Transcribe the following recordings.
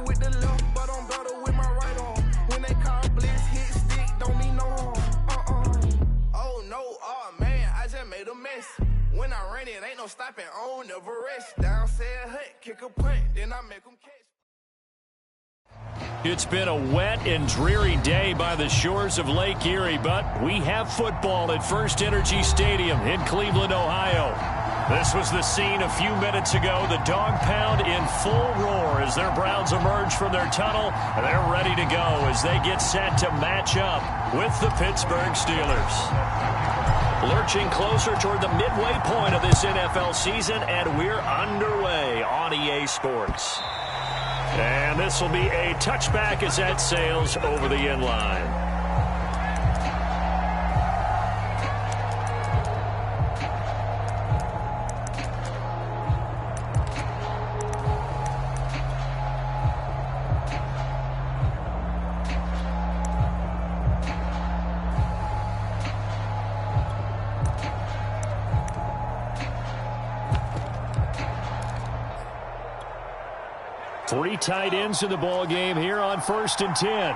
with the left, but I'm better with my right arm. When they call blitz, hit stick, don't mean no harm. Oh no, oh man, I just made a mess. When I ran it, ain't no stopping on, never rest. Down said hut, kick a punt, then I make them catch. It's been a wet and dreary day by the shores of Lake Erie, but we have football at First Energy Stadium in Cleveland, Ohio. This was the scene a few minutes ago. The dog pound in full roar as their Browns emerge from their tunnel. They're ready to go as they get set to match up with the Pittsburgh Steelers. Lurching closer toward the midway point of this NFL season, and we're underway on EA Sports. And this will be a touchback as that sails over the end line. Three tight ends in the ball game here on 1st and 10. And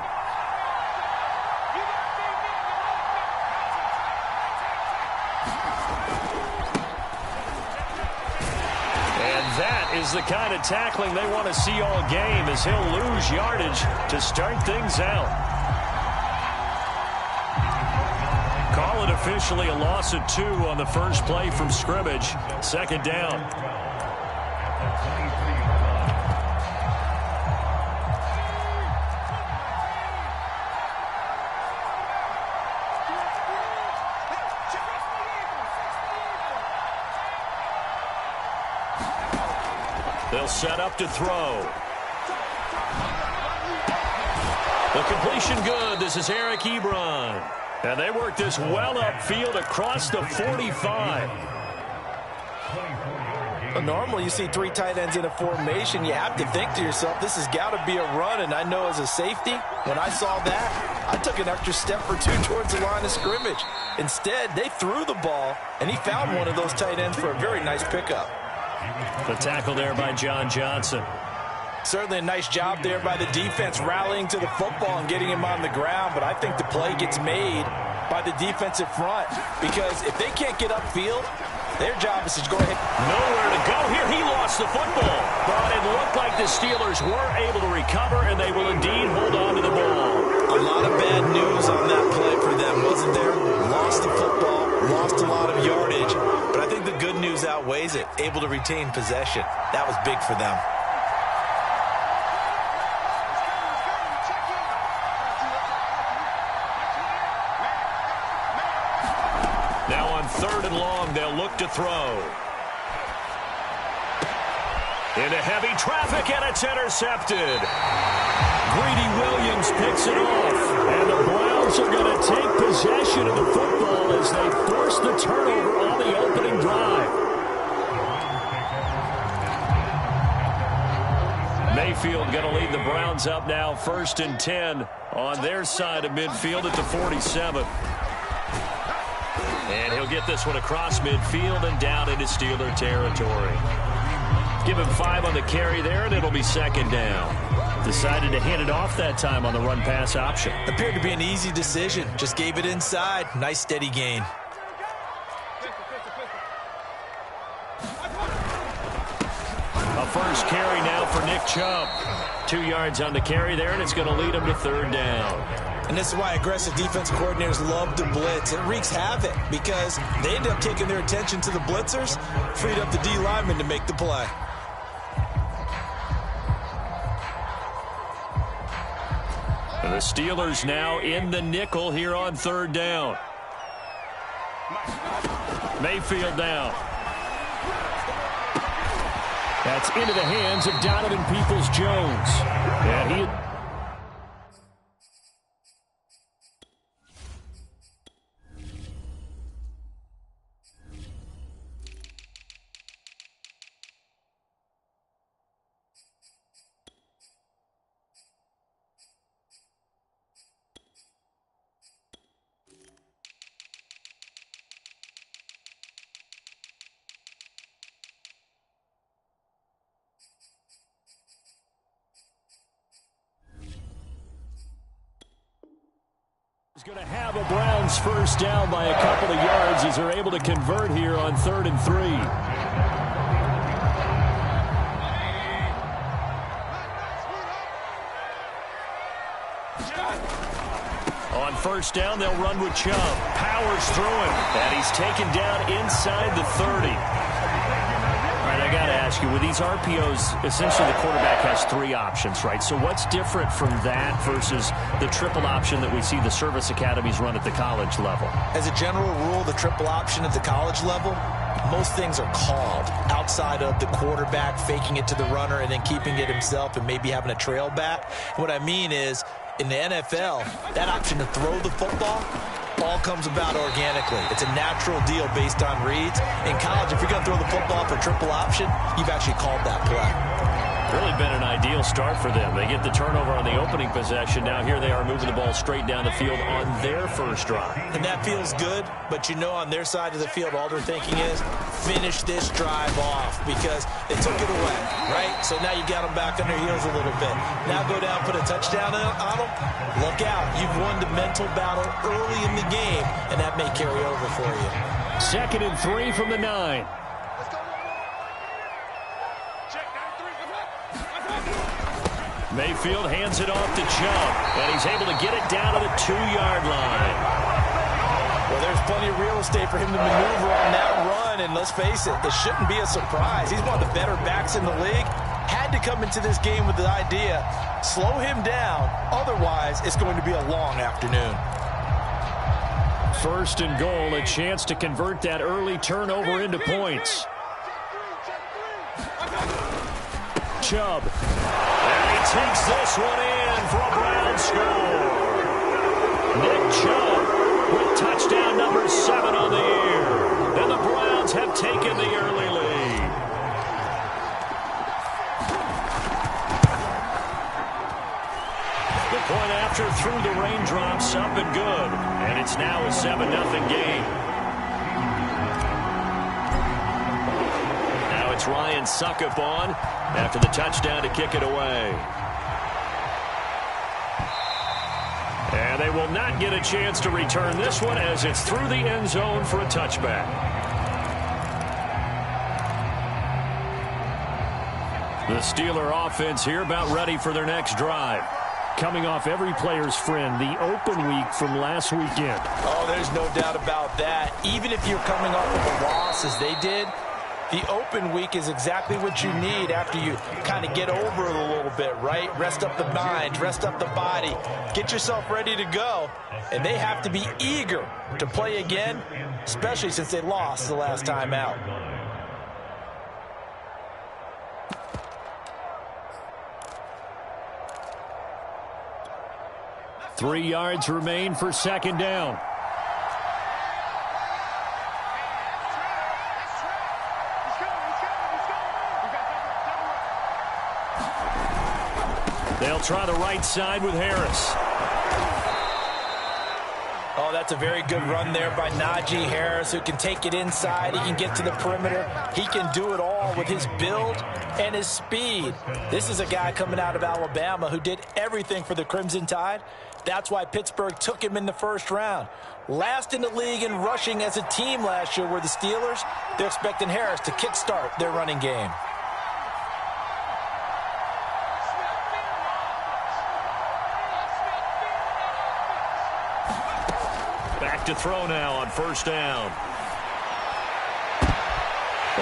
that is the kind of tackling they want to see all game as he'll lose yardage to start things out. Call it officially a loss of 2 on the first play from scrimmage. 2nd down. They'll set up to throw. The completion good. This is Eric Ebron. And they work this well upfield across the 45. Well, normally you see 3 tight ends in a formation. You have to think to yourself, this has got to be a run. And I know as a safety, when I saw that, I took an extra step or 2 towards the line of scrimmage. Instead, they threw the ball, and he found one of those tight ends for a very nice pickup. The tackle there by John Johnson. Certainly a nice job there by the defense rallying to the football and getting him on the ground, but I think the play gets made by the defensive front because if they can't get upfield, their job is to go ahead. Nowhere to go here. He lost the football, but it looked like the Steelers were able to recover, and they will indeed hold on to the ball. A lot of bad news on that play for them, wasn't there? Lost the football, lost a lot of yardage, but I think the good news outweighs it. Able to retain possession. That was big for them. Now on 3rd and long, they'll look to throw. Into heavy traffic, and it's intercepted. Greedy Williams picks it off, and the Browns are going to take possession of the football as they force the turnover on the opening drive. Mayfield going to lead the Browns up now 1st and 10 on their side of midfield at the 47. And he'll get this one across midfield and down into Steeler territory. Give him 5 on the carry there, and it'll be 2nd down. Decided to hand it off that time on the run-pass option. Appeared to be an easy decision. Just gave it inside. Nice steady gain. A first carry now for Nick Chubb. 2 yards on the carry there, and it's going to lead him to 3rd down. And this is why aggressive defensive coordinators love to blitz. It wreaks havoc because they end up taking their attention to the blitzers, freed up the D lineman to make the play. And the Steelers now in the nickel here on 3rd down. Mayfield down. That's into the hands of Donovan Peoples-Jones. And he... He's going to have a Browns first down by a couple of yards as they're able to convert here on 3rd and 3. On first down, they'll run with Chubb. Powers through him, and he's taken down inside the 30. All right, I got to ask you, with these RPOs, essentially the quarterback has 3 options, right? So what's different from that versus the triple option that we see the service academies run at the college level? As a general rule, the triple option at the college level, most things are called outside of the quarterback faking it to the runner and then keeping it himself and maybe having a trail back. What I mean is, in the NFL, that option to throw the football all comes about organically. It's a natural deal based on reads. In college, if you're going to throw the football for triple option, you've actually called that play. Really been an ideal start for them. They get the turnover on the opening possession. Now here they are moving the ball straight down the field on their first drive. And that feels good, but you know on their side of the field, all they're thinking is finish this drive off because they took it away, right? So now you got them back on their heels a little bit. Now go down, put a touchdown on them. Look out. You've won the mental battle early in the game, and that may carry over for you. 2nd and 3 from the 9. Mayfield hands it off to Chubb, and he's able to get it down to the 2-yard line. Well, there's plenty of real estate for him to maneuver on that run, and let's face it, it shouldn't be a surprise. He's one of the better backs in the league. Had to come into this game with the idea, slow him down, otherwise it's going to be a long afternoon. 1st and goal, a chance to convert that early turnover into points. Chubb. And he takes this one in for a Browns score. Nick Chubb with touchdown number 7 on the year. And the Browns have taken the early lead. The point after threw the raindrops up and good. And it's now a 7-0 game. Now it's Ryan Suckup on after the touchdown to kick it away. And they will not get a chance to return this one as it's through the end zone for a touchback. The Steeler offense here about ready for their next drive. Coming off every player's friend, the open week from last weekend. Oh, there's no doubt about that. Even if you're coming off of a loss as they did, the open week is exactly what you need after you kind of get over it a little bit, right? Rest up the mind, rest up the body, get yourself ready to go. And they have to be eager to play again, especially since they lost the last time out. Three yards remain for 2nd down. They'll try the right side with Harris. Oh, that's a very good run there by Najee Harris, who can take it inside. He can get to the perimeter. He can do it all with his build and his speed. This is a guy coming out of Alabama who did everything for the Crimson Tide. That's why Pittsburgh took him in the 1st round. Last in the league in rushing as a team last year were the Steelers. They're expecting Harris to kickstart their running game. Back to throw now on 1st down.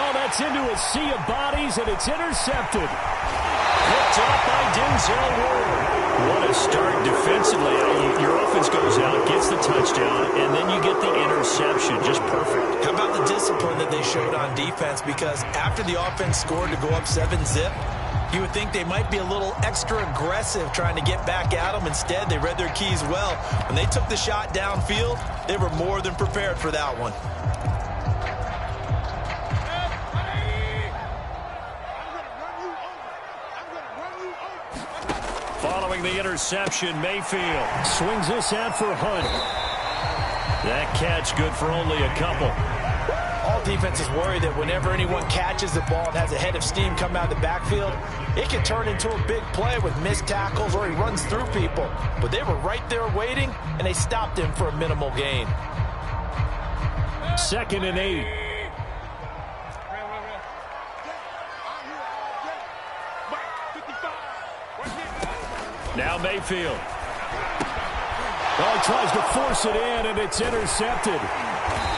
Oh, that's into a sea of bodies, and it's intercepted. Picked up by Denzel Ward. What a start defensively. Your offense goes out, gets the touchdown, and then you get the interception. Just perfect. How about the discipline that they showed on defense? Because after the offense scored to go up 7-zip, you would think they might be a little extra aggressive trying to get back at them. Instead, they read their keys well. When they took the shot downfield, they were more than prepared for that one. Following the interception, Mayfield swings this out for Hunt. That catch good for only a couple. All defense is worried that whenever anyone catches the ball and has a head of steam come out of the backfield, it can turn into a big play with missed tackles or he runs through people. But they were right there waiting, and they stopped him for a minimal gain. 2nd and 8. Now Mayfield. Oh, tries to force it in, and it's intercepted.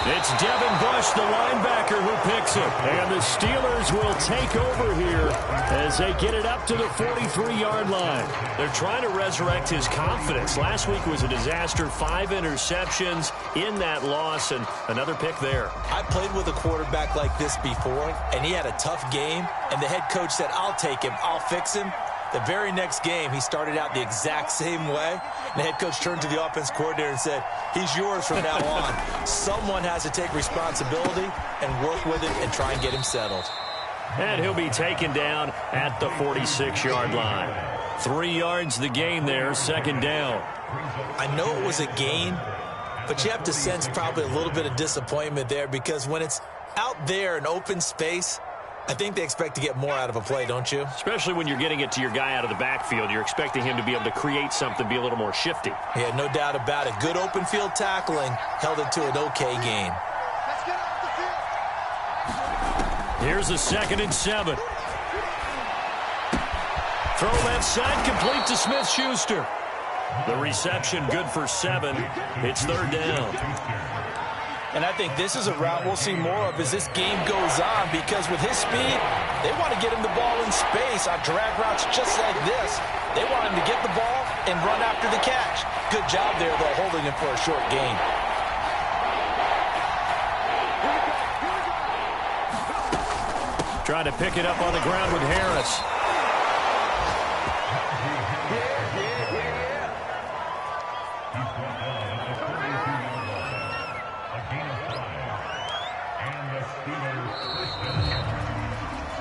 It's Devin Bush, the linebacker, who picks it. And the Steelers will take over here as they get it up to the 43-yard line. They're trying to resurrect his confidence. Last week was a disaster. 5 interceptions in that loss, and another pick there. I played with a quarterback like this before, and he had a tough game, and the head coach said, I'll take him, I'll fix him. The very next game, he started out the exact same way. The head coach turned to the offense coordinator and said, he's yours from now on. Someone has to take responsibility and work with it and try and get him settled. And he'll be taken down at the 46-yard line. 3 yards the gain there, 2nd down. I know it was a gain, but you have to sense probably a little bit of disappointment there because when it's out there in open space, I think they expect to get more out of a play, don't you? Especially when you're getting it to your guy out of the backfield. You're expecting him to be able to create something, be a little more shifty. Yeah, no doubt about it. Good open field tackling held it to an okay gain. Here's a 2nd and 7. Throw left side, complete to Smith-Schuster. The reception good for 7. It's 3rd down. And I think this is a route we'll see more of as this game goes on because with his speed, they want to get him the ball in space on drag routes just like this. They want him to get the ball and run after the catch. Good job there, though, holding him for a short gain. Trying to pick it up on the ground with Harris.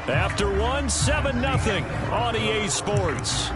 After 1, 7-0 on EA Sports.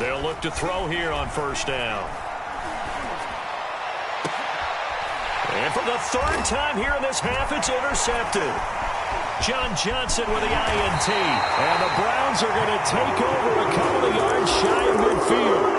They'll look to throw here on 1st down. And for the 3rd time here in this half, it's intercepted. John Johnson with the INT. And the Browns are going to take over a couple of yards shy of midfield.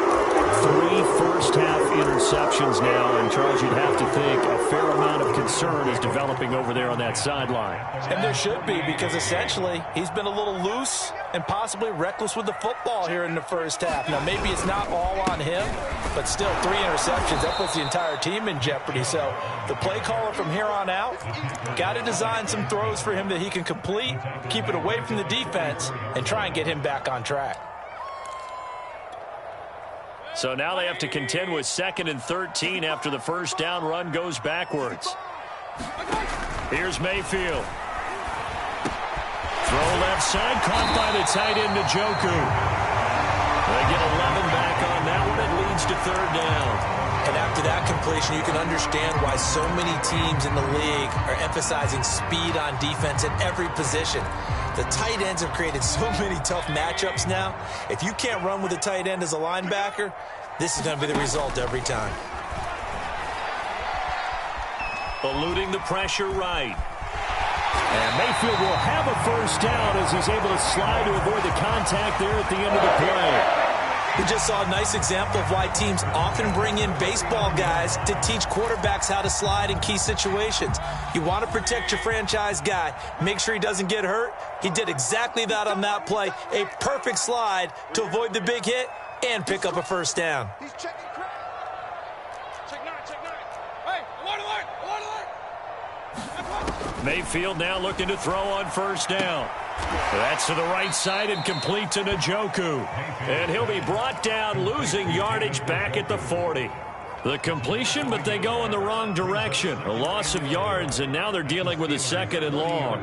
3 first-half interceptions now, and Charles, you'd have to think a fair amount of concern is developing over there on that sideline. And there should be, because essentially he's been a little loose and possibly reckless with the football here in the 1st half. Now, maybe it's not all on him, but still 3 interceptions. That puts the entire team in jeopardy. So the play caller from here on out got to design some throws for him that he can complete, keep it away from the defense, and try and get him back on track. So now they have to contend with 2nd and 13 after the 1st down run goes backwards. Here's Mayfield. Throw left side, caught by the tight end Njoku. They get 11 back on that one. It leads to 3rd down. And after that completion, you can understand why so many teams in the league are emphasizing speed on defense at every position. The tight ends have created so many tough matchups now. If you can't run with a tight end as a linebacker, this is going to be the result every time. Eluding the pressure right. And Mayfield will have a 1st down as he's able to slide to avoid the contact there at the end of the play. We just saw a nice example of why teams often bring in baseball guys to teach quarterbacks how to slide in key situations. You want to protect your franchise guy. Make sure he doesn't get hurt. He did exactly that on that play. A perfect slide to avoid the big hit and pick up a 1st down. He's checking crowd. Check 9, check 9. Hey, alert. Mayfield now looking to throw on 1st down. That's to the right side and complete to Njoku. And he'll be brought down, losing yardage back at the 40. The completion, but they go in the wrong direction. A loss of yards, and now they're dealing with a 2nd and long.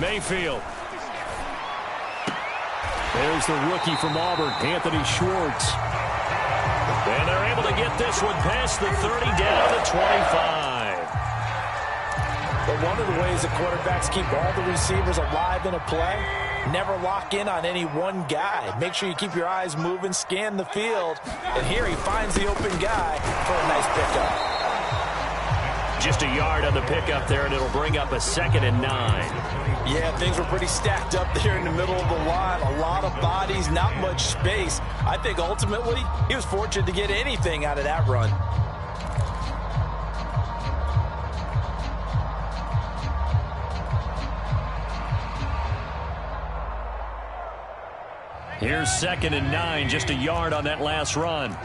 Mayfield. There's the rookie from Auburn, Anthony Schwartz. And they're able to get this one past the 30 down to the 25. But one of the ways the quarterbacks keep all the receivers alive in a play, never lock in on any one guy. Make sure you keep your eyes moving, scan the field. And here he finds the open guy for a nice pickup. Just a yard on the pickup there, and it'll bring up a 2nd and 9. Yeah, things were pretty stacked up there in the middle of the line. A lot of bodies, not much space. I think ultimately he was fortunate to get anything out of that run. Here's 2nd and 9, just a yard on that last run.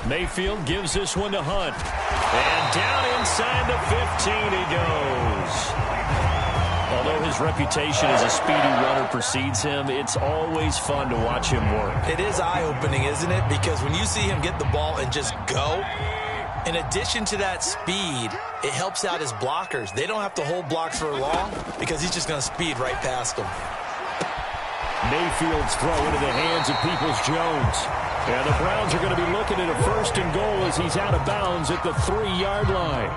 Mayfield gives this one to Hunt. And down inside the 15 he goes. Although his reputation as a speedy runner precedes him, it's always fun to watch him work. It is eye-opening, isn't it? Because when you see him get the ball and just go, in addition to that speed, it helps out his blockers. They don't have to hold blocks for long because he's just going to speed right past them. Mayfield's throw into the hands of Peoples-Jones. And the Browns are going to be looking at a 1st and goal as he's out of bounds at the 3-yard line.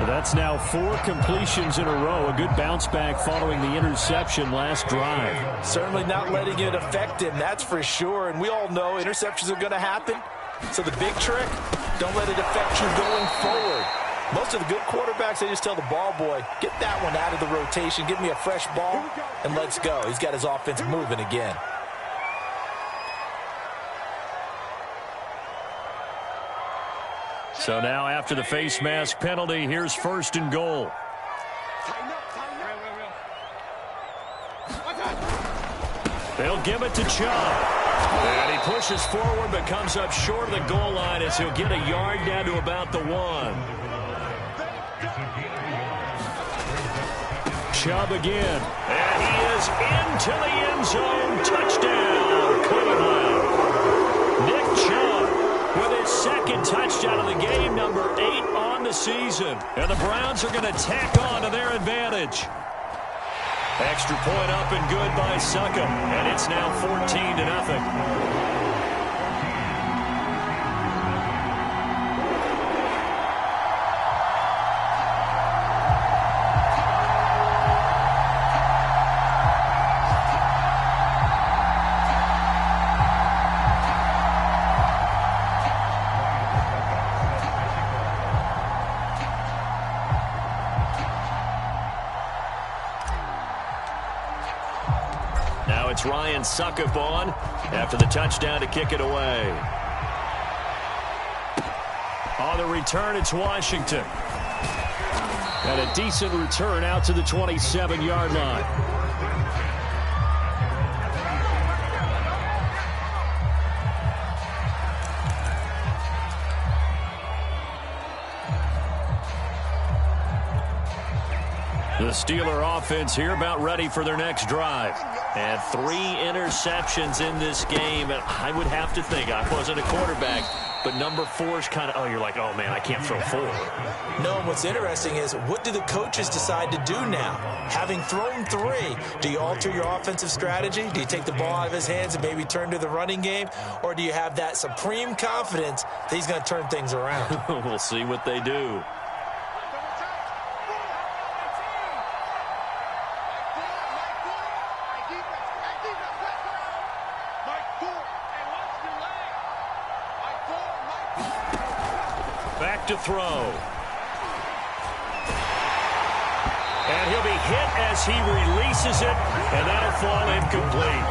That's now 4 completions in a row. A good bounce back following the interception last drive. Certainly not letting it affect him, that's for sure. And we all know interceptions are going to happen. So the big trick, don't let it affect you going forward. Most of the good quarterbacks, they just tell the ball boy, get that one out of the rotation, give me a fresh ball, and let's go. He's got his offense moving again. So now after the face mask penalty, here's 1st and goal. They'll give it to Chubb. And he pushes forward but comes up short of the goal line as he'll get a yard down to about the 1. Chubb again. And he is into the end zone. Touchdown, Cleveland. Nick Chubb with his 2nd touchdown of the game, number 8 on the season. And the Browns are going to tack on to their advantage. Extra point up and good by Succop. And it's now 14-0. It's Ryan Succop on after the touchdown to kick it away. On the return, it's Washington. And a decent return out to the 27-yard line. The Steeler offense here about ready for their next drive. And 3 interceptions in this game. And I would have to think, I wasn't a quarterback, but number 4 is kind of, oh, you're like, oh, man, I can't throw 4. No, and what's interesting is, what do the coaches decide to do now? Having thrown 3, do you alter your offensive strategy? Do you take the ball out of his hands and maybe turn to the running game? Or do you have that supreme confidence that he's going to turn things around? We'll see what they do. Back to throw. And he'll be hit as he releases it, and that'll fall incomplete.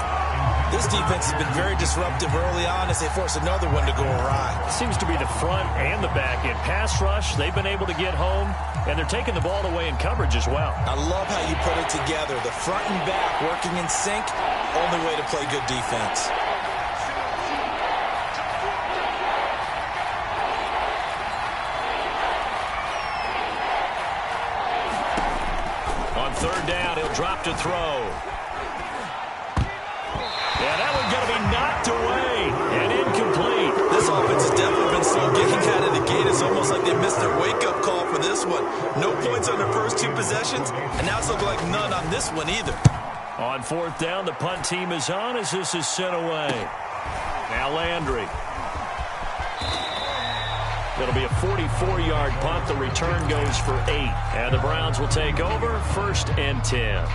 This defense has been very disruptive early on as they force another one to go awry. Seems to be the front and the back end. Pass rush, they've been able to get home, and they're taking the ball away in coverage as well. I love how you put it together. The front and back working in sync, only way to play good defense. On third down, he'll drop to throw. Yeah, that one's going to be knocked away and incomplete. This offense has definitely been slow getting out of the gate. It's almost like they missed their wake-up call for this one. No points on their first 2 possessions, and now it's looking like none on this one either. On fourth down, the punt team is on as this is sent away. Now Landry. It'll be a 44-yard punt. The return goes for 8. And the Browns will take over, 1st and 10.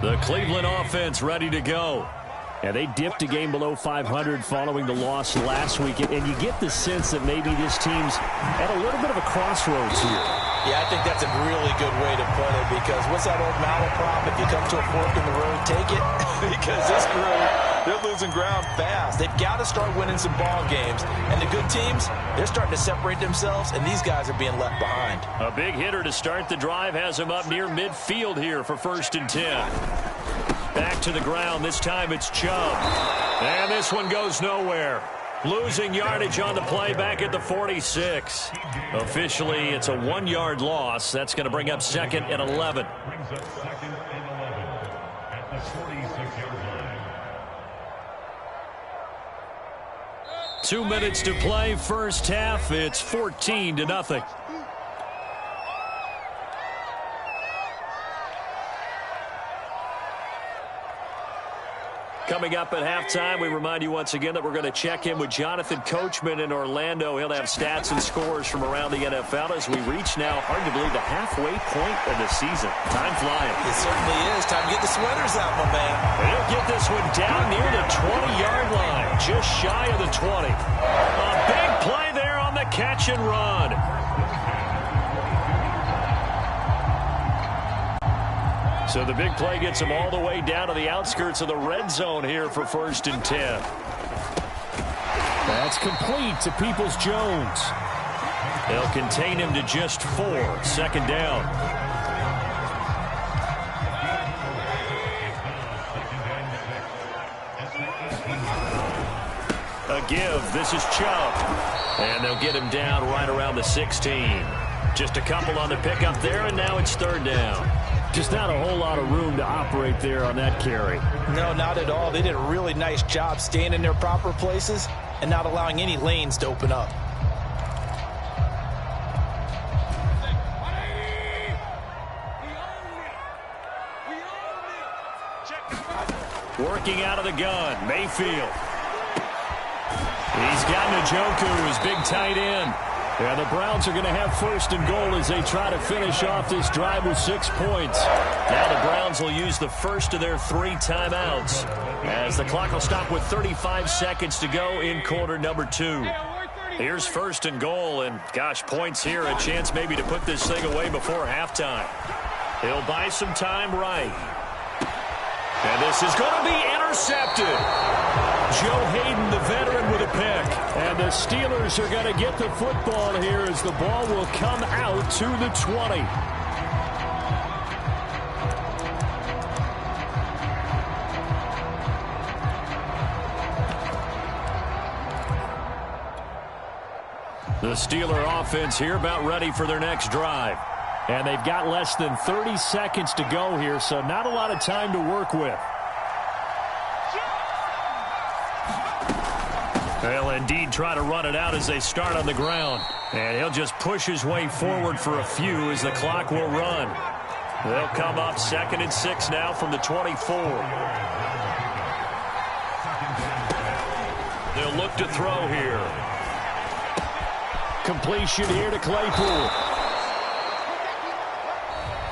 The Cleveland offense ready to go. And they dipped a game below 500 following the loss last week. And you get the sense that maybe this team's at a little bit of a crossroads here. Yeah, I think that's a really good way to put it, because what's that old malaprop? If you come to a fork in the road, take it. Because this crew, they're losing ground fast. They've got to start winning some ball games. And the good teams, they're starting to separate themselves, and these guys are being left behind. A big hitter to start the drive has him up near midfield here for 1st and 10. Back to the ground. This time it's Chubb. And this one goes nowhere. Losing yardage on the play back at the 46. Officially, it's a 1-yard loss. That's going to bring up 2nd and 11. 2 minutes to play. First half, it's 14-0. Coming up at halftime, we remind you once again that we're going to check in with Jonathan Coachman in Orlando. He'll have stats and scores from around the NFL as we reach now, hard to believe, the halfway point of the season. Time flying. It certainly is. Time to get the sweaters out, my man. And he'll get this one down near the 20-yard line, just shy of the 20. A big play there on the catch and run. So the big play gets him all the way down to the outskirts of the red zone here for 1st and 10. That's complete to Peoples-Jones. They'll contain him to just 4. 2nd down. A give. This is Chubb. And they'll get him down right around the 16. Just a couple on the pickup there, and now it's 3rd down. Just not a whole lot of room to operate there on that carry. No, not at all. They did a really nice job staying in their proper places and not allowing any lanes to open up. Working out of the gun, Mayfield. He's got Njoku, his big tight end. Yeah, the Browns are going to have 1st and goal as they try to finish off this drive with 6 points. Now the Browns will use the first of their 3 timeouts as the clock will stop with 35 seconds to go in quarter number 2. Here's 1st and goal, and gosh, points here, a chance maybe to put this thing away before halftime. He'll buy some time right. And this is going to be intercepted. Joe Hayden, the veteran, with a pick. And the Steelers are going to get the football here as the ball will come out to the 20. The Steeler offense here about ready for their next drive. And they've got less than 30 seconds to go here, so not a lot of time to work with. They'll indeed try to run it out as they start on the ground. And he'll just push his way forward for a few as the clock will run. They'll come up 2nd and 6 now from the 24. They'll look to throw here. Completion here to Claypool.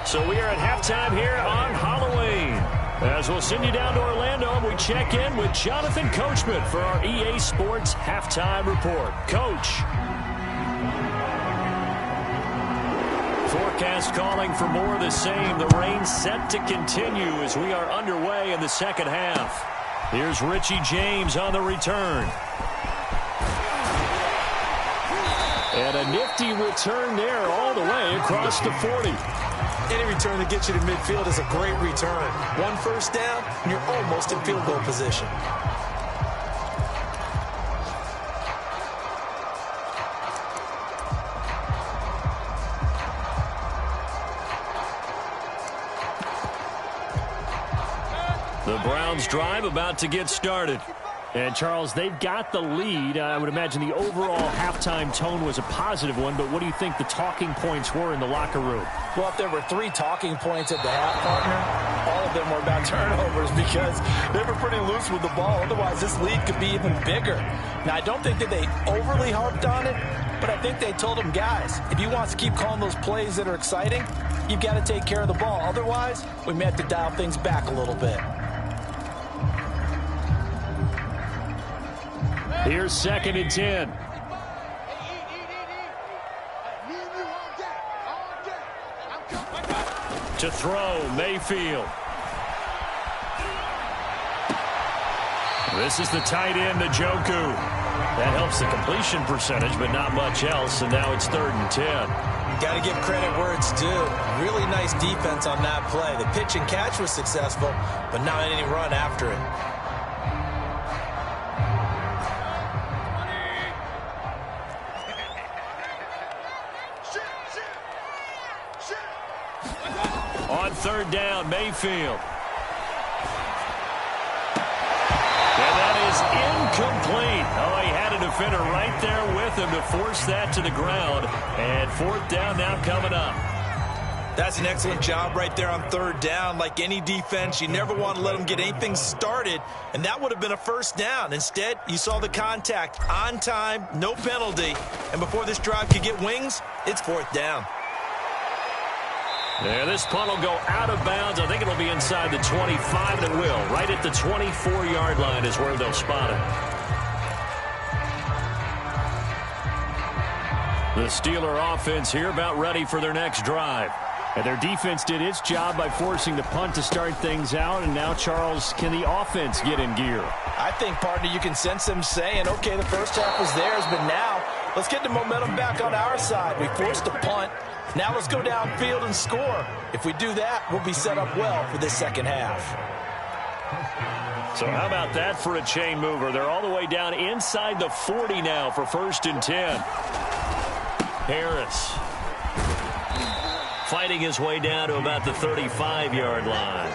So we are at halftime here on Halloween. As we'll send you down to Orlando, and we check in with Jonathan Coachman for our EA Sports Halftime Report. Coach. Forecast calling for more of the same. The rain set to continue as we are underway in the second half. Here's Richie James on the return. And a nifty return there all the way across the 40. Any return that gets you to midfield is a great return. One first down, and you're almost in field goal position. The Browns drive about to get started. And, Charles, they've got the lead. I would imagine the overall halftime tone was a positive one, but what do you think the talking points were in the locker room? Well, if there were 3 talking points at the half, partner, all of them were about turnovers because they were pretty loose with the ball. Otherwise, this lead could be even bigger. Now, I don't think that they overly harped on it, but I think they told them, guys, if you want to keep calling those plays that are exciting, you've got to take care of the ball. Otherwise, we may have to dial things back a little bit. Here's 2nd and 10. To throw, Mayfield. This is the tight end, Njoku. That helps the completion percentage, but not much else, and now it's 3rd and 10. Got to give credit where it's due. Really nice defense on that play. The pitch and catch was successful, but not any run after it. On 3rd down, Mayfield. And that is incomplete. Oh, he had a defender right there with him to force that to the ground. And 4th down now coming up. That's an excellent job right there on 3rd down. Like any defense, you never want to let them get anything started, and that would have been a 1st down. Instead, you saw the contact on time, no penalty, and before this drive could get wings, it's 4th down. Yeah, this punt will go out of bounds. I think it'll be inside the 25, and it will. Right at the 24-yard line is where they'll spot it. The Steeler offense here about ready for their next drive. And their defense did its job by forcing the punt to start things out. And now, Charles, can the offense get in gear? I think, partner, you can sense them saying, okay, the first half was theirs, but now let's get the momentum back on our side. We forced a punt. Now let's go downfield and score. If we do that, we'll be set up well for this second half. So how about that for a chain mover? They're all the way down inside the 40 now for 1st and 10. Harris fighting his way down to about the 35-yard line.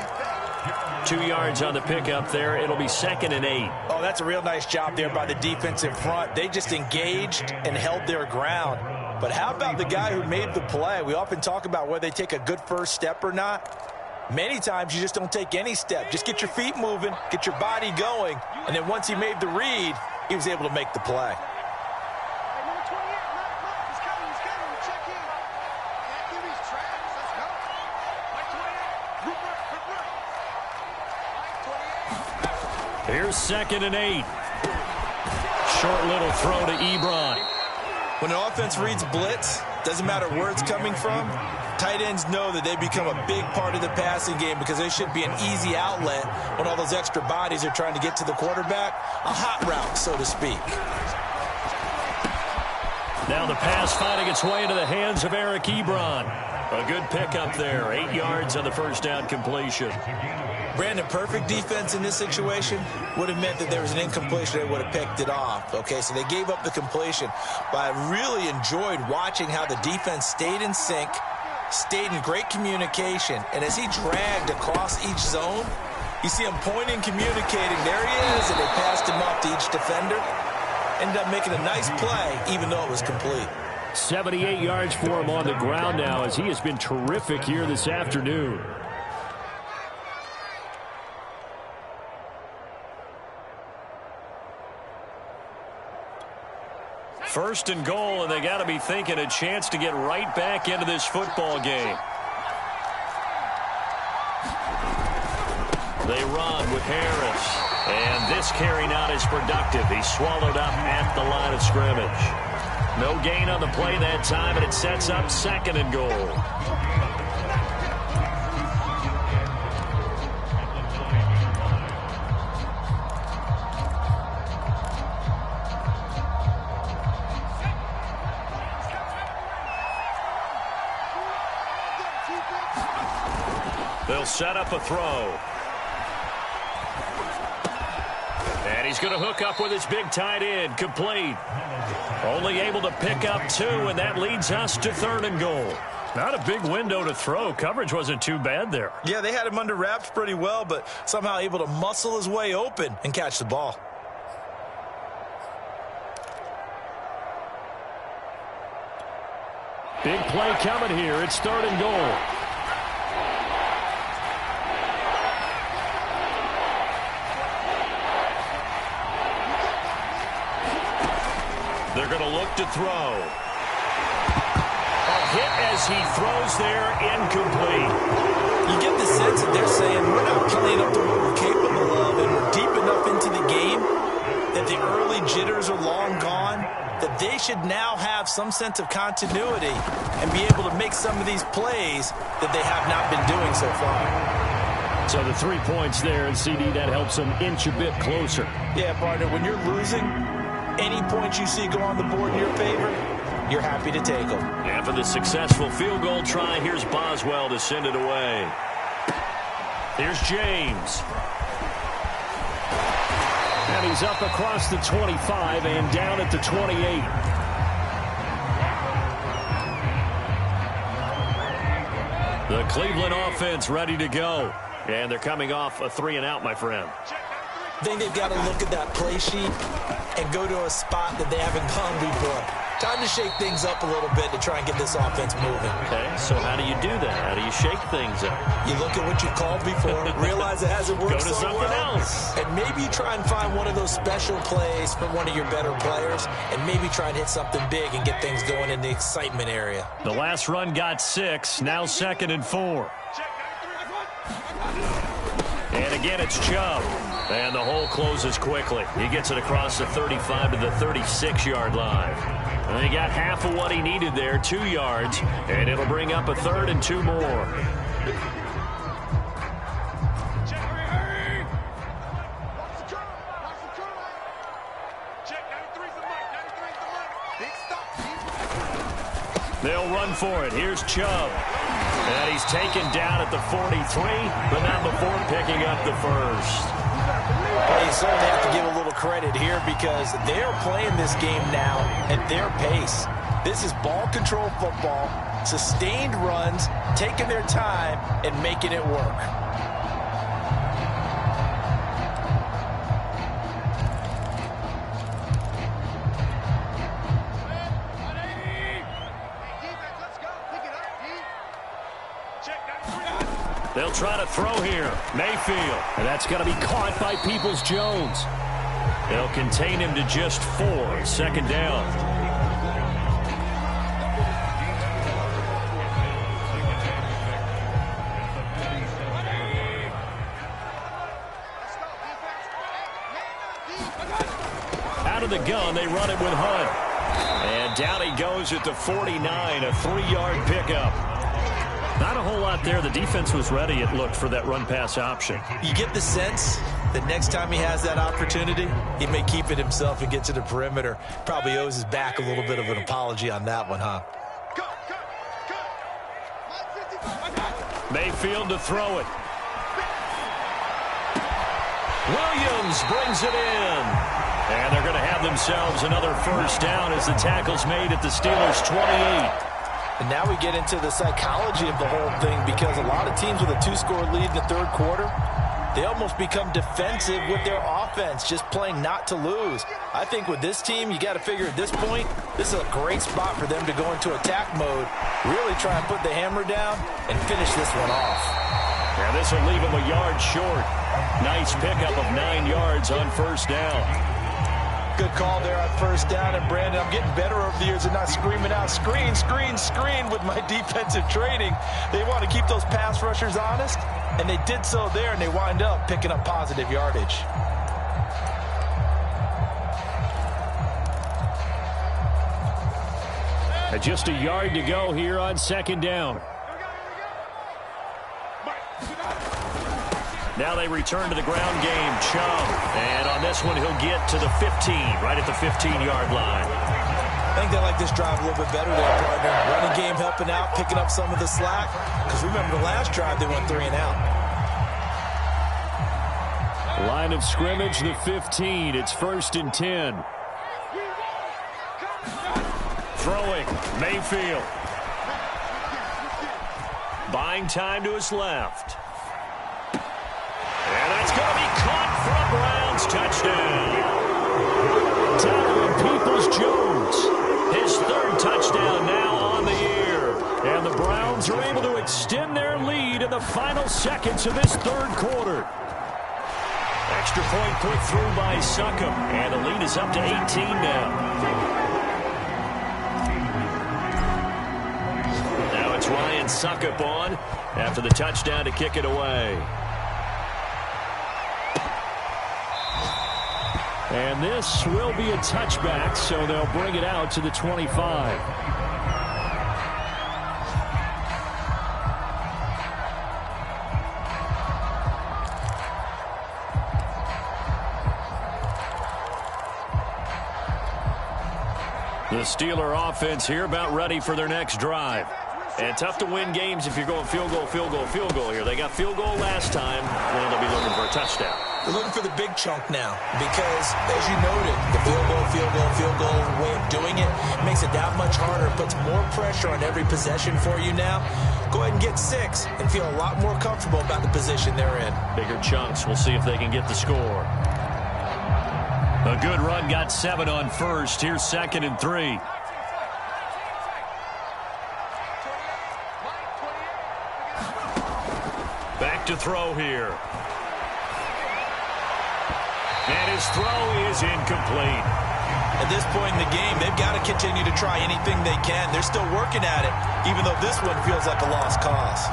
2 yards on the pickup there. It'll be 2nd and 8. Oh, that's a real nice job there by the defense in front. They just engaged and held their ground. But how about the guy who made the play? We often talk about whether they take a good first step or not. Many times you just don't take any step. Just get your feet moving, get your body going, and then once he made the read, he was able to make the play. Here's 2nd and 8. Short little throw to Ebron. When an offense reads blitz, doesn't matter where it's coming from, tight ends know that they become a big part of the passing game because they should be an easy outlet when all those extra bodies are trying to get to the quarterback. A hot route, so to speak. Now the pass finding its way into the hands of Eric Ebron. A good pickup there. 8 yards on the first down completion. Brandon, perfect defense in this situation would have meant that there was an incompletion. They would have picked it off. Okay, so they gave up the completion. But I really enjoyed watching how the defense stayed in sync, stayed in great communication. And as he dragged across each zone, you see him pointing, communicating. There he is, and they passed him off to each defender. Ended up making a nice play, even though it was complete. 78 yards for him on the ground now as he has been terrific here this afternoon. First and goal, and they got to be thinking a chance to get right back into this football game. They run with Harris. And this carry not as productive. He's swallowed up at the line of scrimmage. No gain on the play that time, and it sets up 2nd and goal. They'll set up a throw. And he's going to hook up with his big tight end. Complete. Only able to pick up 2, and that leads us to 3rd and goal. Not a big window to throw. Coverage wasn't too bad there. Yeah, they had him under wraps pretty well, but somehow able to muscle his way open and catch the ball. Big play coming here. It's 3rd and goal. They're going to look to throw. A hit as he throws there, incomplete. You get the sense that they're saying we're not playing up to what we're capable of, and we're deep enough into the game that the early jitters are long gone, that they should now have some sense of continuity and be able to make some of these plays that they have not been doing so far. So the 3 points there, and CD, that helps them inch a bit closer. Yeah, partner, when you're losing, any points you see go on the board in your favor, you're happy to take them. And for the successful field goal try, here's Boswell to send it away. Here's James. And he's up across the 25 and down at the 28. The Cleveland offense ready to go. And they're coming off a 3-and-out, my friend. I think they've got to look at that play sheet and go to a spot that they haven't gone before. Time to shake things up a little bit to try and get this offense moving. Okay, so how do you do that? How do you shake things up? You look at what you called before, realize it hasn't worked Go to so something well, else. and maybe you try and find one of those special plays from one of your better players, and maybe try and hit something big and get things going in the excitement area. The last run got 6, now 2nd and 4. And again, it's Chubb. And the hole closes quickly. He gets it across the 35 to the 36-yard line. And they got half of what he needed there, 2 yards. And it'll bring up a 3rd and 2 more. They'll run for it. Here's Chubb. And he's taken down at the 43, but not before picking up the first. Well, you certainly have to give a little credit here because they're playing this game now at their pace. This is ball control football, sustained runs, taking their time, and making it work. They'll try to throw here. Mayfield. And that's going to be caught by Peoples-Jones. They'll contain him to just 4. 2nd down. Out of the gun, they run it with Hunt. And down he goes at the 49, a 3-yard pickup. Not a whole lot there. The defense was ready, it looked, for that run-pass option. You get the sense that next time he has that opportunity, he may keep it himself and get to the perimeter. Probably owes his back a little bit of an apology on that one, huh? Mayfield to throw it. Williams brings it in. And they're going to have themselves another first down as the tackle's made at the Steelers' 28. And now we get into the psychology of the whole thing because a lot of teams with a 2-score lead in the 3rd quarter, they almost become defensive with their offense, just playing not to lose. I think with this team, you got to figure at this point, this is a great spot for them to go into attack mode, really try and put the hammer down and finish this one off. And this will leave them a yard short. Nice pickup of 9 yards on first down. Good call there on first down. And, Brandon, I'm getting better over the years and not screaming out, screen, screen, screen with my defensive training. They want to keep those pass rushers honest, And they did so there, and they wind up picking up positive yardage. And just a yard to go here on second down. Now they return to the ground game. Chubb. And on this one, he'll get to the 15, right at the 15-yard line. I think they like this drive a little bit better there, partner. Running game helping out, picking up some of the slack. Because remember, the last drive, they went 3 and out. Line of scrimmage, the 15. It's 1st and 10. Throwing, Mayfield. Buying time to his left. And that's going to be caught for a Browns touchdown. Donovan Peoples-Jones, his 3rd touchdown now on the year. And the Browns are able to extend their lead in the final seconds of this 3rd quarter. Extra point put through by Succop, and the lead is up to 18 now. Now it's Ryan Succop on after the touchdown to kick it away. And this will be a touchback, so they'll bring it out to the 25. The Steeler offense here about ready for their next drive. And tough to win games if you're going field goal, field goal, field goal here. They got field goal last time. Now they'll be looking for a touchdown. They're looking for the big chunk now because, as you noted, the field goal way of doing it makes it that much harder. It puts more pressure on every possession for you now. Go ahead and get 6 and feel a lot more comfortable about the position they're in. Bigger chunks. We'll see if they can get the score. A good run got 7 on first. Here's 2nd and 3. Back to throw here. And his throw is incomplete. At this point in the game, they've got to continue to try anything they can. They're still working at it, even though this one feels like a lost cause.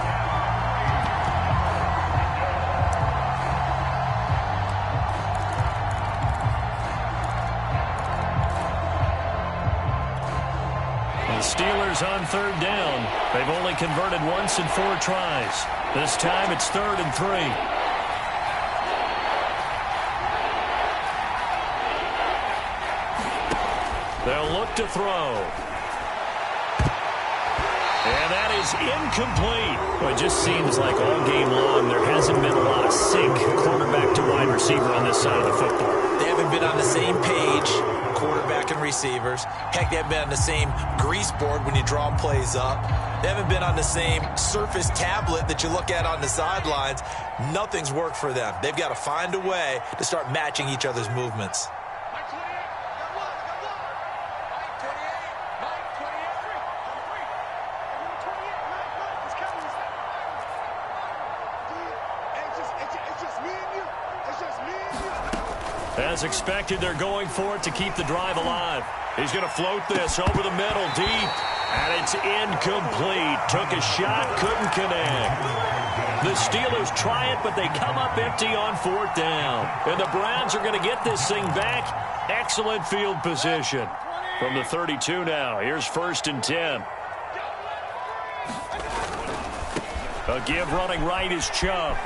The Steelers on 3rd down. They've only converted once in 4 tries. This time it's 3rd and 3. They'll look to throw. And that is incomplete. Well, it just seems like all game long there hasn't been a lot of sync quarterback to wide receiver on this side of the football. They haven't been on the same page, quarterback and receivers. Heck, they haven't been on the same grease board when you draw plays up. They haven't been on the same surface tablet that you look at on the sidelines. Nothing's worked for them. They've got to find a way to start matching each other's movements. As expected, they're going for it to keep the drive alive. He's going to float this over the middle, deep. And it's incomplete. Took a shot, couldn't connect. The Steelers try it, but they come up empty on 4th down. And the Browns are going to get this thing back. Excellent field position. From the 32 now, here's 1st and 10. A give running right is Chubb.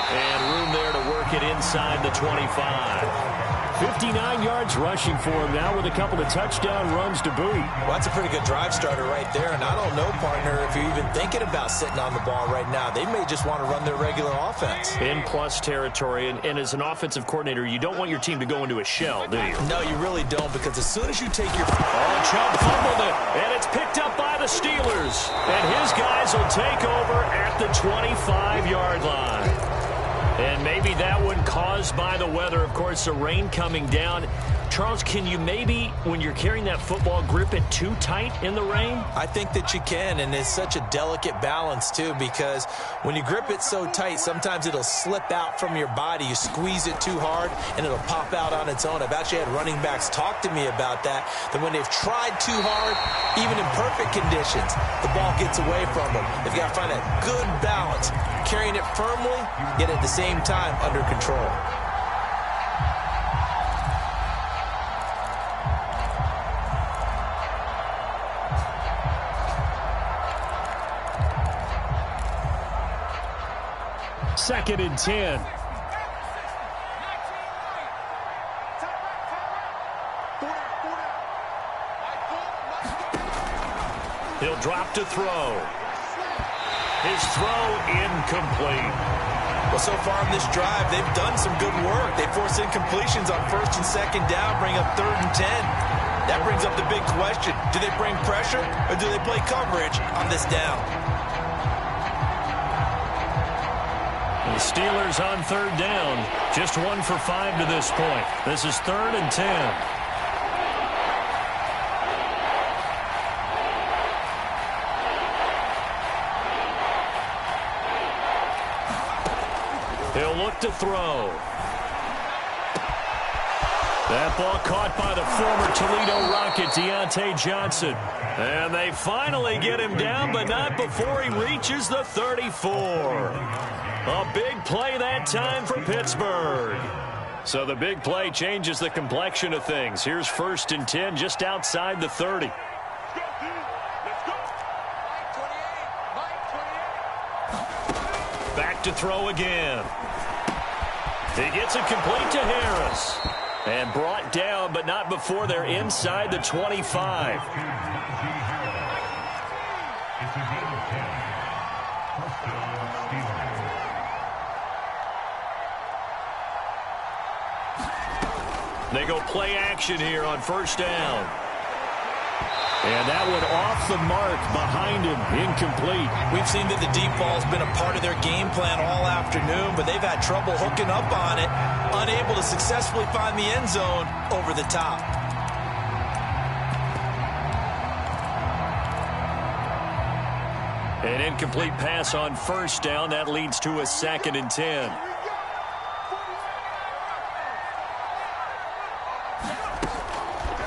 And room there to work it inside the 25. 59 yards rushing for him now with a couple of touchdown runs to boot. Well, that's a pretty good drive starter right there. And I don't know, partner, if you're even thinking about sitting on the ball right now. They may just want to run their regular offense. In plus territory. And as an offensive coordinator, you don't want your team to go into a shell, do you? No, you really don't, because as soon as you take your... Oh, Chubb fumbled it. And it's picked up by the Steelers. And his guys will take over at the 25-yard line. And maybe that one caused by the weather. Of course, the rain coming down. Charles, can you maybe, when you're carrying that football, grip it too tight in the rain? I think that you can, and it's such a delicate balance, too, because when you grip it so tight, sometimes it'll slip out from your body. You squeeze it too hard, and it'll pop out on its own. I've actually had running backs talk to me about that when they've tried too hard, even in perfect conditions, the ball gets away from them. They've got to find that good balance, carrying it firmly, yet at the same time under control. Second and 10. He'll drop to throw. His throw incomplete. Well, so far in this drive, they've done some good work. They force incompletions on first and second down, bring up 3rd and 10. That brings up the big question. Do they bring pressure or do they play coverage on this down? The Steelers on 3rd down. Just 1 for 5 to this point. This is 3rd and 10. He'll look to throw. That ball caught by the former Toledo Rocket, Deontay Johnson. And they finally get him down, but not before he reaches the 34. A big play that time for Pittsburgh. So the big play changes the complexion of things. Here's 1st and 10 just outside the 30. Back to throw again. He gets it complete to Harris. And brought down, but not before they're inside the 25. They go play action here on 1st down. And that one off the mark behind him, incomplete. We've seen that the deep ball's been a part of their game plan all afternoon, but they've had trouble hooking up on it, unable to successfully find the end zone over the top. An incomplete pass on 1st down. That leads to a 2nd and 10.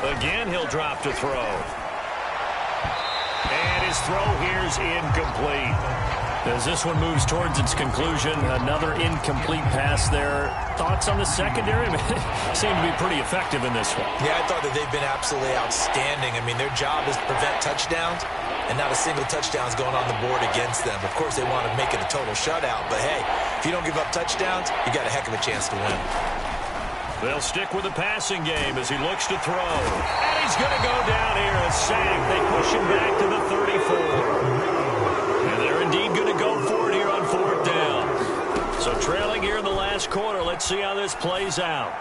Again, he'll drop to throw. And his throw here's incomplete. As this one moves towards its conclusion, another incomplete pass there. Thoughts on the secondary? Seem to be pretty effective in this one. Yeah, I thought that they've been absolutely outstanding. I mean, their job is to prevent touchdowns, and not a single touchdown is going on the board against them. Of course, they want to make it a total shutout, but hey, if you don't give up touchdowns, you got a heck of a chance to win. They'll stick with the passing game as he looks to throw. And he's going to go down here, a sack. They push him back to the 34. And they're indeed going to go for it here on 4th down. So trailing here in the last quarter, let's see how this plays out.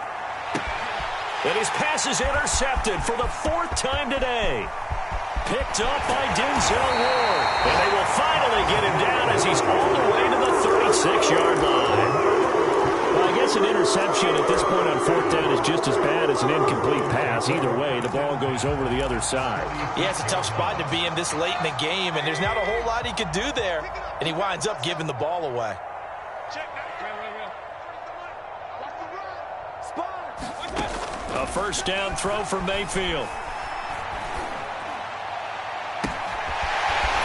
And his pass is intercepted for the 4th time today. Picked up by Denzel Ward. And they will finally get him down as he's all the way to the 36-yard line. Well, I guess an interception at this point on 4th down is just as bad as an incomplete pass. Either way, the ball goes over to the other side. Yeah, it's a tough spot to be in this late in the game, and there's not a whole lot he could do there, and he winds up giving the ball away. A 1st down throw for Mayfield.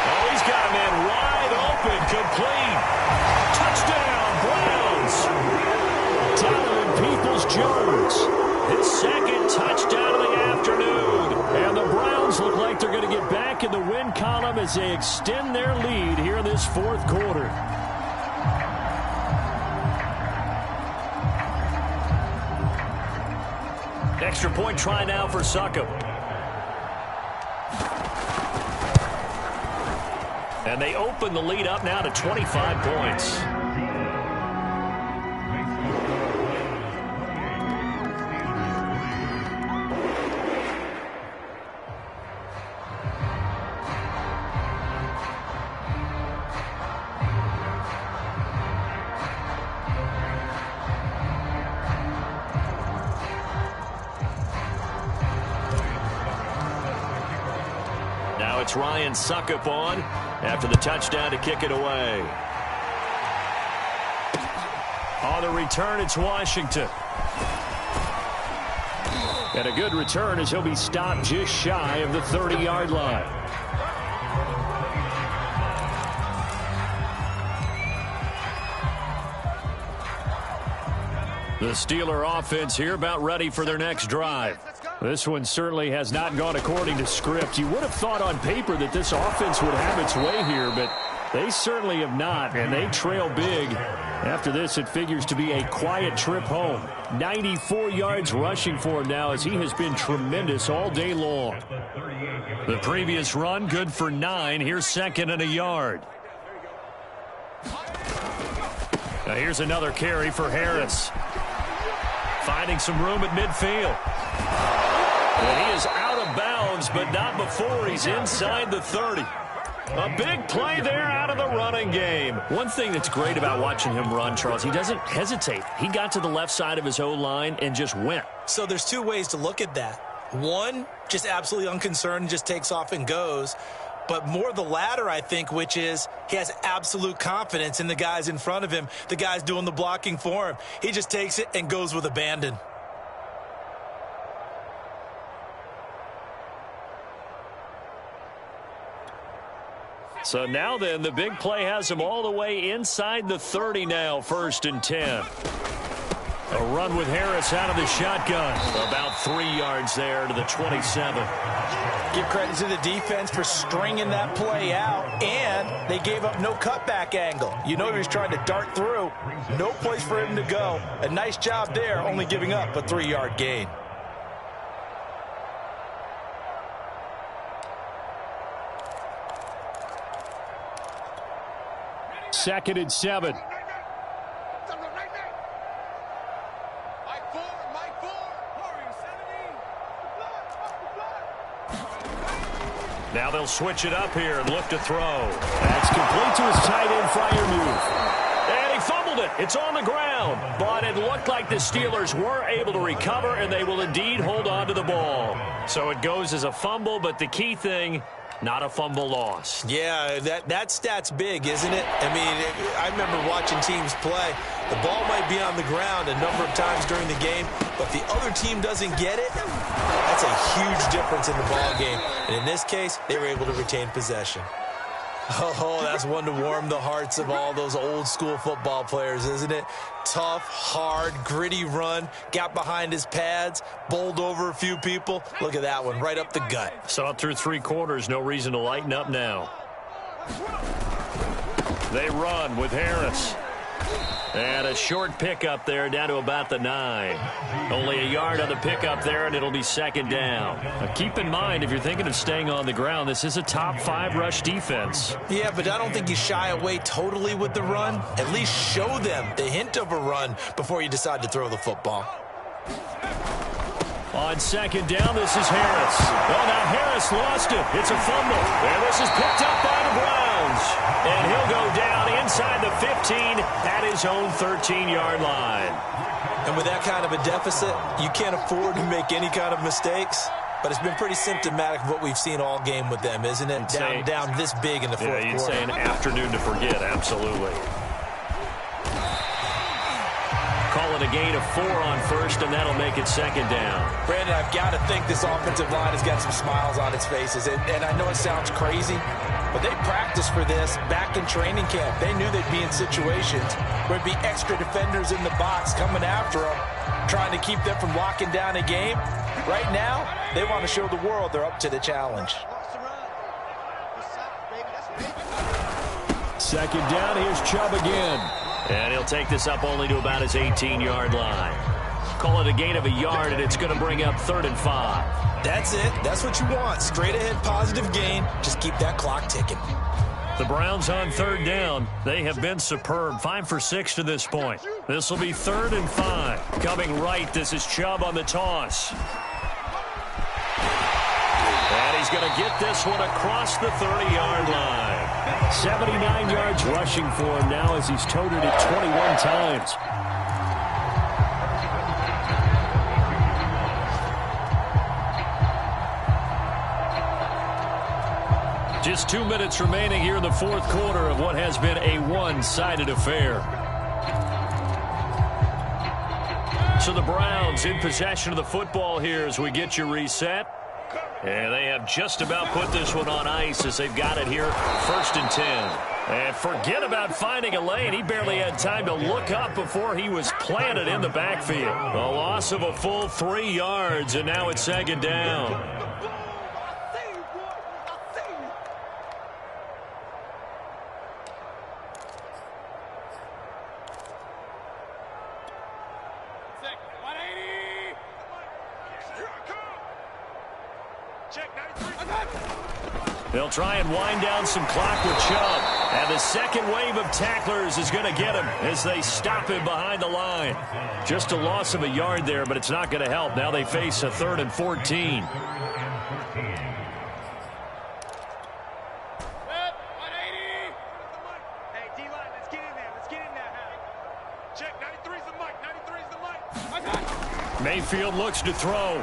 Oh, he's got a man wide open, complete. Touchdown, Browns. Donovan Peoples-Jones, his 2nd touchdown of the afternoon. And the Browns look like they're going to get back in the win column as they extend their lead here in this 4th quarter. Extra point try now for Succop. And they open the lead up now to 25 points. Now it's Ryan Suckup on after the touchdown to kick it away. On the return, it's Washington. And a good return as he'll be stopped just shy of the 30-yard line. The Steeler offense here about ready for their next drive. This one certainly has not gone according to script. You would have thought on paper that this offense would have its way here, but they certainly have not, and they trail big. After this, it figures to be a quiet trip home. 94 yards rushing for him now as he has been tremendous all day long. The previous run, good for 9. Here's second and a yard. Now here's another carry for Harris. Finding some room at midfield. And he is out of bounds, but not before he's inside the 30. A big play there out of the running game. One thing that's great about watching him run, Charles, he doesn't hesitate. He got to the left side of his O-line and just went. So there's two ways to look at that. One, just absolutely unconcerned, just takes off and goes. But more the latter, I think, which is he has absolute confidence in the guys in front of him, the guys doing the blocking for him. He just takes it and goes with abandon. So now then, the big play has him all the way inside the 30 now, 1st and 10. A run with Harris out of the shotgun. About 3 yards there to the 27. Give credit to the defense for stringing that play out, and they gave up no cutback angle. You know he was trying to dart through. No place for him to go. A nice job there, only giving up a 3-yard gain. Second and 7. Now they'll switch it up here and look to throw. That's complete to his tight end Freiermuth. And he fumbled it. It's on the ground. But it looked like the Steelers were able to recover, and they will indeed hold on to the ball. So it goes as a fumble, but the key thing, not a fumble loss. Yeah, that stat's big, isn't it? I mean, I remember watching teams play. The ball might be on the ground a number of times during the game, but the other team doesn't get it. That's a huge difference in the ball game. And in this case, they were able to retain possession. Oh, that's one to warm the hearts of all those old school football players, isn't it? Tough, hard, gritty run, got behind his pads, bowled over a few people. Look at that one, right up the gut. Saw it through 3 quarters, no reason to lighten up now. They run with Harris. And a short pickup there down to about the 9. Only a yard on the pickup there, and it'll be second down. Now keep in mind, if you're thinking of staying on the ground, this is a top 5 rush defense. Yeah, but I don't think you shy away totally with the run. At least show them the hint of a run before you decide to throw the football. On second down, this is Harris. Oh, now Harris lost it. It's a fumble. And this is picked up by the Browns. And he'll go down inside the 15 at his own 13-yard line. And with that kind of a deficit, you can't afford to make any kind of mistakes. But it's been pretty symptomatic of what we've seen all game with them, isn't it? Down this big in the fourth quarter. Yeah, you'd say an afternoon to forget, absolutely. Call it a gain of 4 on first, and that'll make it second down. Brandon, I've got to think this offensive line has got some smiles on its faces. And I know it sounds crazy, but they practiced for this back in training camp. They knew they'd be in situations where there'd be extra defenders in the box coming after them, trying to keep them from locking down a game. Right now, they want to show the world they're up to the challenge. Second down, here's Chubb again. And he'll take this up only to about his 18-yard line. Call it a gain of a yard, and it's going to bring up 3rd and 5. That's it. That's what you want. Straight ahead positive gain. Just keep that clock ticking. The Browns on 3rd down. They have been superb. 5 for 6 to this point. This will be 3rd and 5. Coming right, this is Chubb on the toss. And he's going to get this one across the 30-yard line. 79 yards rushing for him now as he's toted it 21 times. Just 2 minutes remaining here in the fourth quarter of what has been a one-sided affair. So the Browns in possession of the football here as we get you reset. And they have just about put this one on ice as they've got it here, 1st and 10. And forget about finding a lane. He barely had time to look up before he was planted in the backfield. A loss of a full 3 yards, and now it's 2nd down. They'll try and wind down some clock with Chubb. And the second wave of tacklers is going to get him as they stop him behind the line. Just a loss of a yard there, but it's not going to help. Now they face a 3rd and 14. Mayfield looks to throw.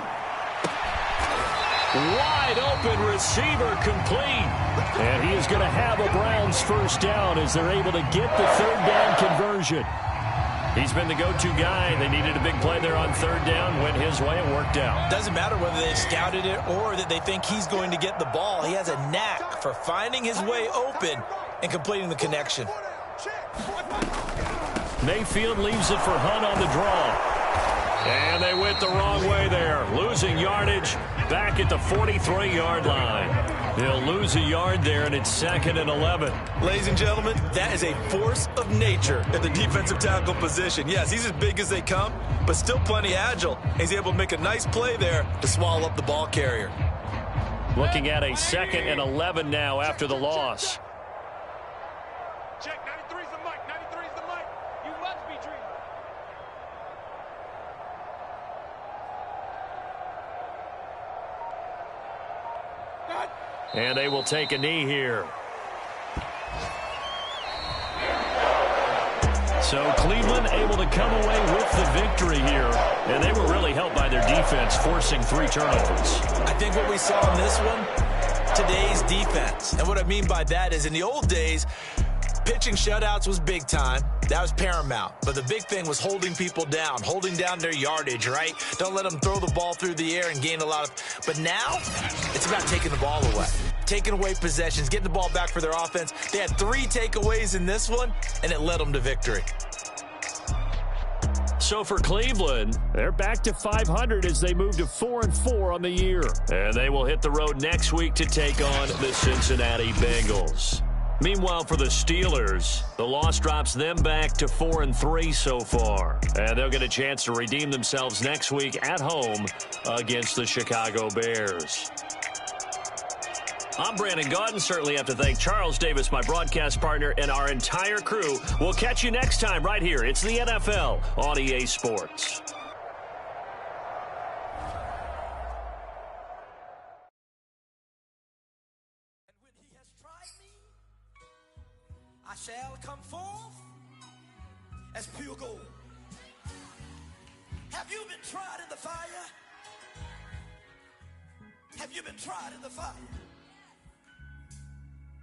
Wide open receiver complete. And he is going to have a Browns first down as they're able to get the 3rd down conversion. He's been the go-to guy. They needed a big play there on 3rd down. Went his way and worked out. Doesn't matter whether they scouted it or that they think he's going to get the ball. He has a knack for finding his way open and completing the connection. Mayfield leaves it for Hunt on the draw. And they went the wrong way there. Losing yardage back at the 43-yard line. They'll lose a yard there, and it's 2nd and 11. Ladies and gentlemen, that is a force of nature at the defensive tackle position. Yes, he's as big as they come, but still plenty agile. He's able to make a nice play there to swallow up the ball carrier. Looking at a 2nd and 11 now after the loss. Check, 93's the mic, 93's the mic. You must be dreaming. And they will take a knee here. So Cleveland able to come away with the victory here. And they were really helped by their defense, forcing 3 turnovers. I think what we saw in this one, today's defense. And what I mean by that is in the old days, pitching shutouts was big time. That was paramount. But the big thing was holding people down, holding down their yardage, right? Don't let them throw the ball through the air and gain a lot of... But now, it's about taking the ball away. Taking away possessions, getting the ball back for their offense. They had 3 takeaways in this one, and it led them to victory. So for Cleveland, they're back to 500 as they move to 4-4 on the year. And they will hit the road next week to take on the Cincinnati Bengals. Meanwhile, for the Steelers, the loss drops them back to 4-3 so far. And they'll get a chance to redeem themselves next week at home against the Chicago Bears. I'm Brandon Gaudin. Certainly have to thank Charles Davis, my broadcast partner, and our entire crew. We'll catch you next time right here. It's the NFL on EA Sports. I shall come forth as pure gold. Have you been tried in the fire? Have you been tried in the fire?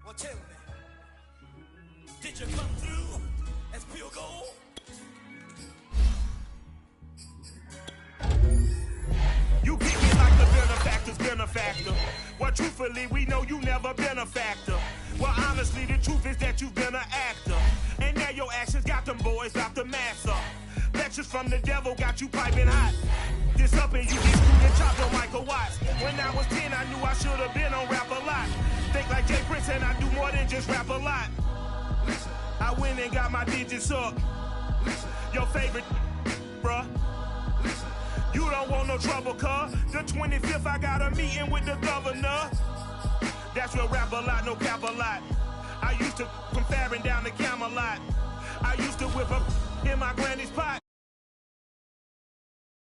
Well, tell me, did you come through as pure gold? You kick it like the benefactor's benefactor. Well, truthfully, we know you never been a factor. Well, honestly, the truth is that you've been an actor. And now your actions got them boys out the mass up. Lectures from the devil got you piping hot. This up and you get screwed and chopped on Michael Watts. When I was 10, I knew I should have been on Rap a Lot. Think like Jay Prince and I do more than just rap a lot. Listen, I went and got my digits up. Listen, your favorite, bruh. Listen, you don't want no trouble, cuz. The 25th, I got a meeting with the governor. That's real rap a lot, no cap a lot. I used to from Farron down to Camelot. I used to whip up in my granny's pot.